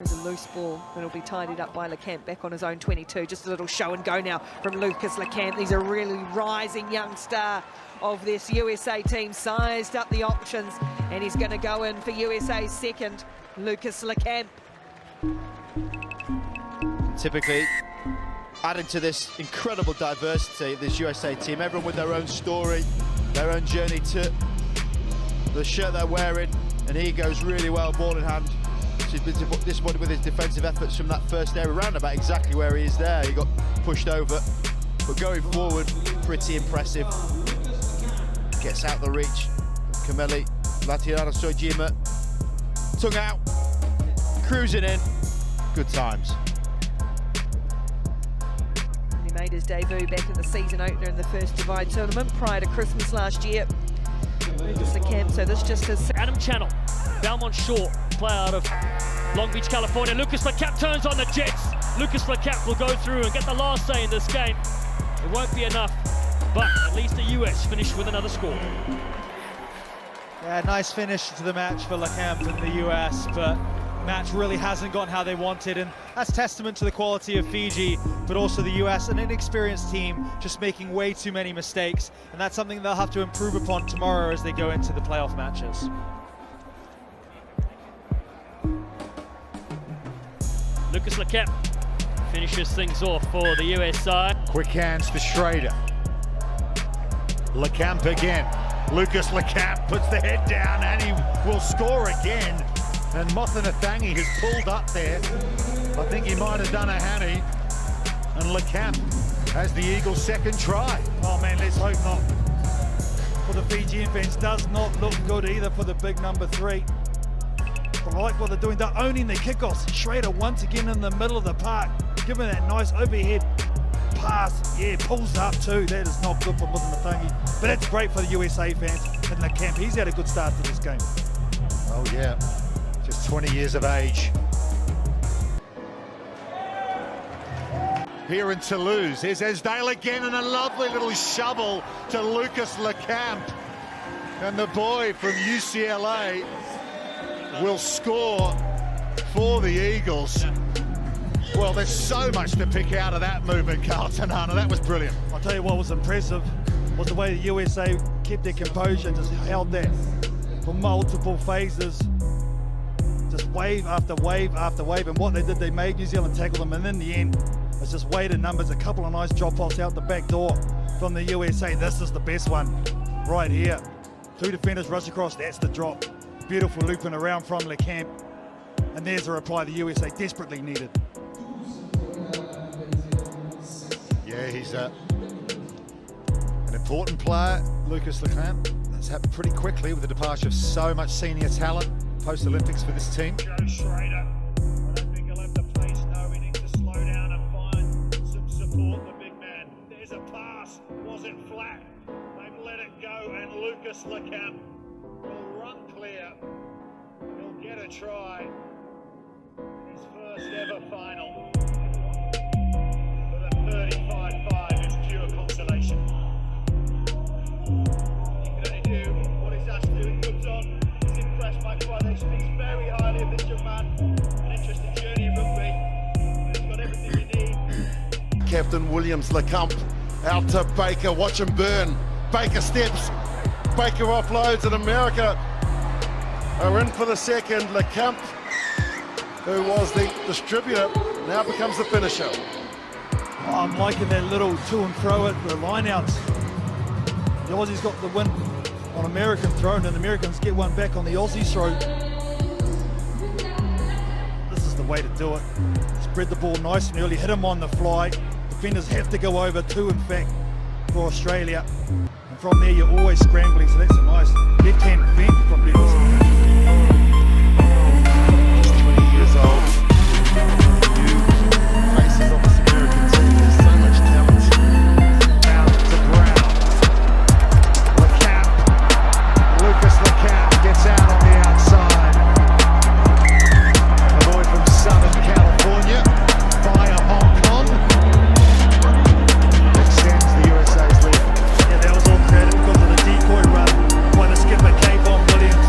There's a loose ball that'll be tidied up by LaCamp back on his own 22. Just a little show and go now from Lucas LaCamp. He's a really rising young star of this USA team, sized up the options, and he's going to go in for USA's second, Lucas LaCamp. Typically, adding to this incredible diversity of this USA team, everyone with their own story, their own journey to the shirt they're wearing, and he goes really well, ball in hand. He's been disappointed with his defensive efforts from that first area, around about exactly where he is there. He got pushed over, but going forward, pretty impressive. Gets out the reach. Kameli, Latiana Sojima, tongue out, cruising in. Good times. He made his debut back in the season opener in the first Divide tournament prior to Christmas last year. Lucas LaCamp, so this just is... Adam Channel, Belmont Shore, player out of Long Beach, California. Lucas LaCamp turns on the Jets. Lucas LaCamp will go through and get the last say in this game. It won't be enough, but at least the US finished with another score. Yeah, nice finish to the match for LaCamp in the US, but match really hasn't gone how they wanted, and that's testament to the quality of Fiji, but also the US, an inexperienced team just making way too many mistakes, and that's something they'll have to improve upon tomorrow as they go into the playoff matches. Lucas LaCamp finishes things off for the US side. Quick hands to Schrader. LaCamp again. Lucas LaCamp puts the head down and he will score again. And Mothanathangi has pulled up there. I think he might have done a hammy. And LaCamp has the Eagles' second try. Oh man, let's hope not. For the Fijian fans, does not look good either for the big number 3. But I like what they're doing. They're owning the kickoffs. Schrader once again in the middle of the park, giving that nice overhead pass. Yeah, pulls up too. That is not good for Mothanathangi. But it's great for the USA fans and LaCamp. He's had a good start to this game. Oh yeah. Just 20 years of age. Here in Toulouse, here's Esdale again, and a lovely little shovel to Lucas LaCamp. And the boy from UCLA will score for the Eagles. Well, there's so much to pick out of that movement, Carlton Hunter. That was brilliant. I'll tell you what was impressive was the way the USA kept their composure and just held that for multiple phases. Just wave after wave after wave, and what they did, they made New Zealand tackle them, and in the end, it's just weighted numbers, a couple of nice drop-offs out the back door from the USA. This is the best one right here. 2 defenders rush across, that's the drop. Beautiful looping around from LaCamp, and there's a reply the USA desperately needed. Yeah, he's an important player, Lucas LaCamp. That's happened pretty quickly with the departure of so much senior talent post-Olympics for this team. Joe Schrader, I don't think he'll have the pace. No, he needs to slow down and find some support, the big man. There's a pass, was it flat? They've let it go, and Lucas LaCamp will run clear. He'll get a try. His first ever final. With a 35-5, it's pure consolation. He can only do what he's asked to do. He comes on. Impressed by Friday, speaks very highly of this young man. An interesting journey in rugby. He's got everything you need. Captain Williams LaCamp out to Baker. Watch him burn. Baker steps. Baker offloads, and America are in for the second. LaCamp, who was the distributor, now becomes the finisher. Oh, I'm liking that little to and fro at the lineouts. The Aussies got the win on American throw, and the Americans get one back on the Aussie throw. This is the way to do it. Spread the ball nice and early, hit him on the fly. Defenders have to go over 2, in fact, for Australia. And from there, you're always scrambling, so that's a nice left-hand fend from the Aussies. Just 20 years old. New faces of this American team. There's so much talent. Down to Brown. LaCamp. Lucas LaCamp gets out on the outside. The boy from Southern California via Hong Kong extends the USA's lead. Yeah, that was all created because of the decoy run by the skipper, Williams.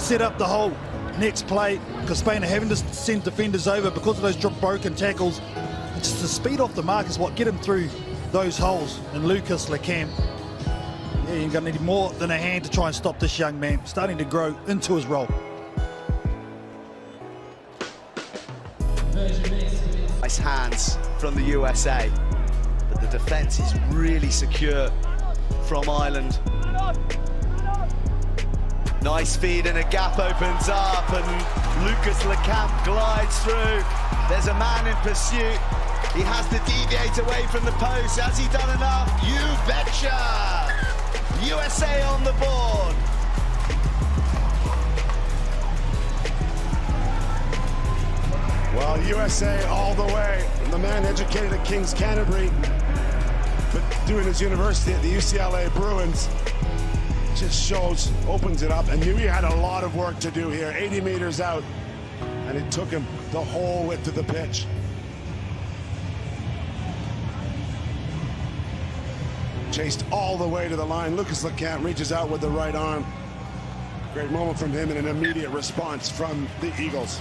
set up the whole next play, because Spain are having to send defenders over because of those broken tackles. And just the speed off the mark is what get him through those holes. And Lucas LaCamp, yeah, you're going to need more than a hand to try and stop this young man, starting to grow into his role. Nice hands from the USA, but the defence is really secure from Ireland. Nice feed and a gap opens up and Lucas LaCamp glides through. There's a man in pursuit. He has to deviate away from the post. Has he done enough? You betcha! USA on the board. Well, USA all the way. The man educated at King's Canterbury, but doing his university at the UCLA Bruins just shows, opens it up, and knew he had a lot of work to do here. 80 meters out, and it took him the whole width of the pitch. Chased all the way to the line. Lucas LaCamp reaches out with the right arm. Great moment from him and an immediate response from the Eagles.